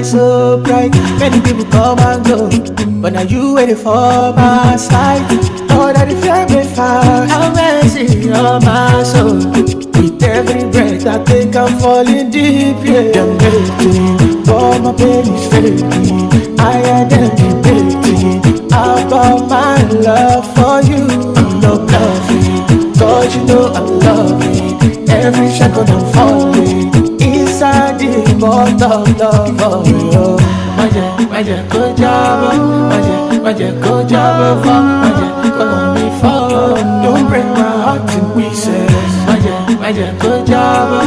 So bright, many people come and go, but now you waiting for my side. Oh, that if you me far, I'm messing on my soul. With every breath I think I'm falling deep, yeah. I'm waiting, but my pain is fading. I am debating about my love for you. I'm not bluffing, cause you know I'm loving. Every second I'm falling inside the bottle of love, oh. Magic, good job, magic, good job, magic, come on me fall. Don't break my heart to pieces. Magic, good job,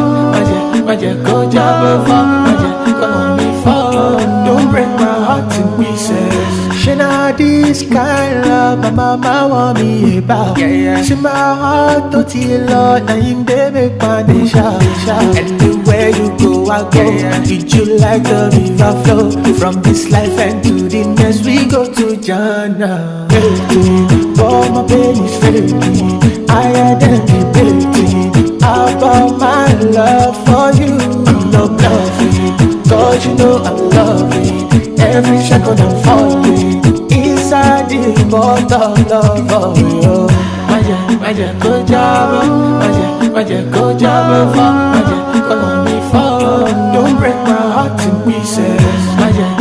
magic, good job, magic, come on me fall. Don't break my heart to pieces. She not this kind love my mama want me about. She my heart to till Lord, now him they make my day shout. Anywhere you go, I go. Treat you like the river flow. From this life and to the next, we go to Jannah. But my pain is fading. I am debating about my love for you. I'm not bluffing, cause you know I'm loving. Every second I'm falling inside the bottle of love, oh. Magic, good job, magic, good job, magic, come on me fall. Don't break my heart to pieces.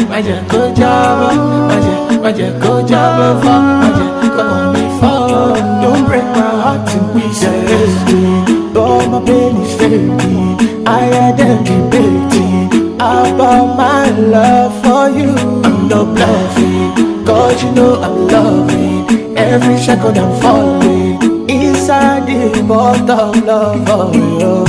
Magic, good job, magic, good job, magic, come on me fall. Don't break my heart to pieces. But my pain is fading. I am debating about my love for you. I'm not bluffing, cause you know I'm loving. Every second I'm falling inside the bottle of love, oh.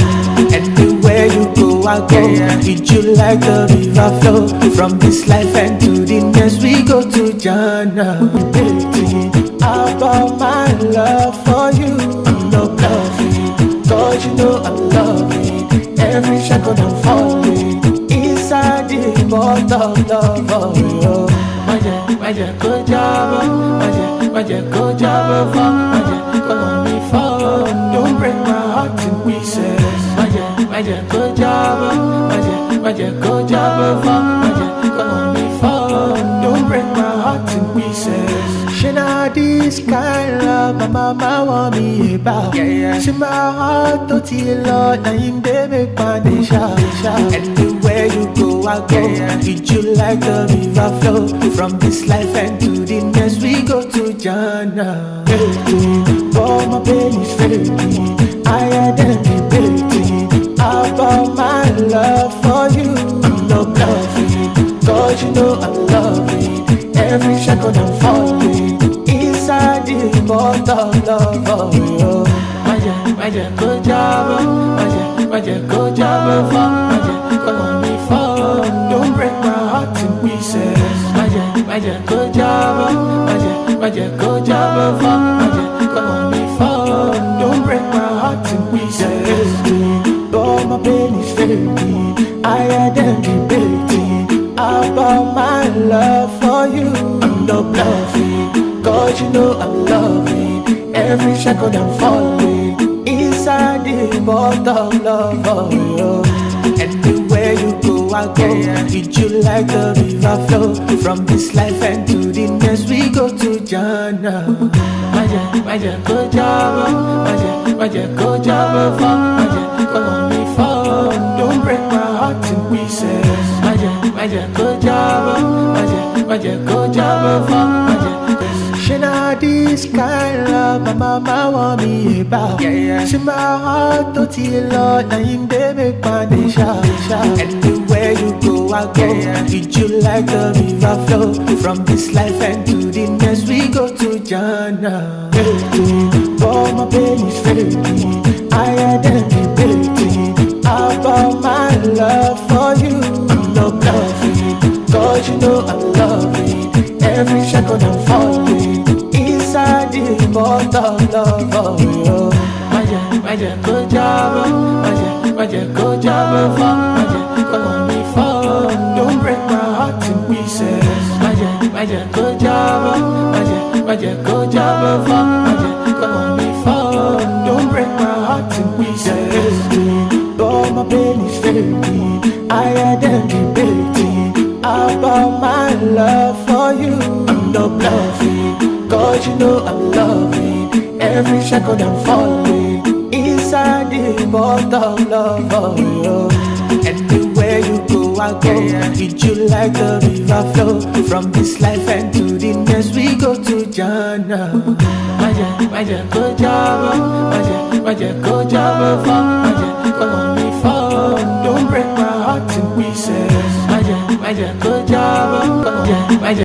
Anywhere you go, I go. Treat you like the river flow. From this life and to the next, we go to Jannah. Debating about my love for you. I'm not bluffing, cause you know I'm loving. Every second I'm falling inside the bottle of love, oh. Magic, good job, magic, good job, magic, come on me fall. Don't break my heart to pieces. Magic, good job, magic, good job, magic, come on me fall. Don't break my heart to pieces. She not this kind love my mama want me about. She my heart to till Lord, now him they make my day shout. Anywhere you go, I go. Treat you like the river flow. From this life and to the next, we go to Jannah. But my pain is fading. I am debating about my love for you. I'm not bluffing, cause you know I'm loving. Every second I'm falling inside the bottle of love, oh. Magic, good job, magic, good job, magic, come on me fall. Don't break my heart to pieces. Magic, good job, magic, good job, magic, come on me fall. Don't break my heart to pieces. But my pain is fading. I am debating about my love for you. I'm not bluffing, cause you know I'm loving. Every second I'm falling inside the bottle of love, oh. Anywhere you go, I go. Treat you like the river flow. From this life and to the next, we go to Jannah. Magic, good job, magic, good job, magic, come on me fall. Don't break my heart to pieces. Magic, good job, magic, good job, magic. She not this kind love my mama want me about. She my heart to till Lord, now him they make my day shout. Anywhere you go, I go. Treat you like the river flow. From this life and to the next, we go to Jannah. But my pain is fading. I am debating about my love for you. I'm not bluffing, cause you know I'm loving. Every second I'm falling inside the bottle of love, oh. Magic, good job, magic, good job, magic, come on me fall. Don't break my heart to pieces. Magic, good job, magic, magic, go jump for, magic, come on me fall. Don't break my heart in pieces. All my pain is fading. I had them debating about my love for you. I'm not bluffing, cause you know I'm loving. Every second I'm falling inside the boat of love for you. Anywhere you go, I go. Did you like the river flow? From this life and to the next, we go to Jannah. Maja, Maja, go Jabba. Maja, Maja, go Jabba for. Maja, come on me fall. Don't break my heart in pieces. Maja, Maja, go Jabba. Maja, Maja.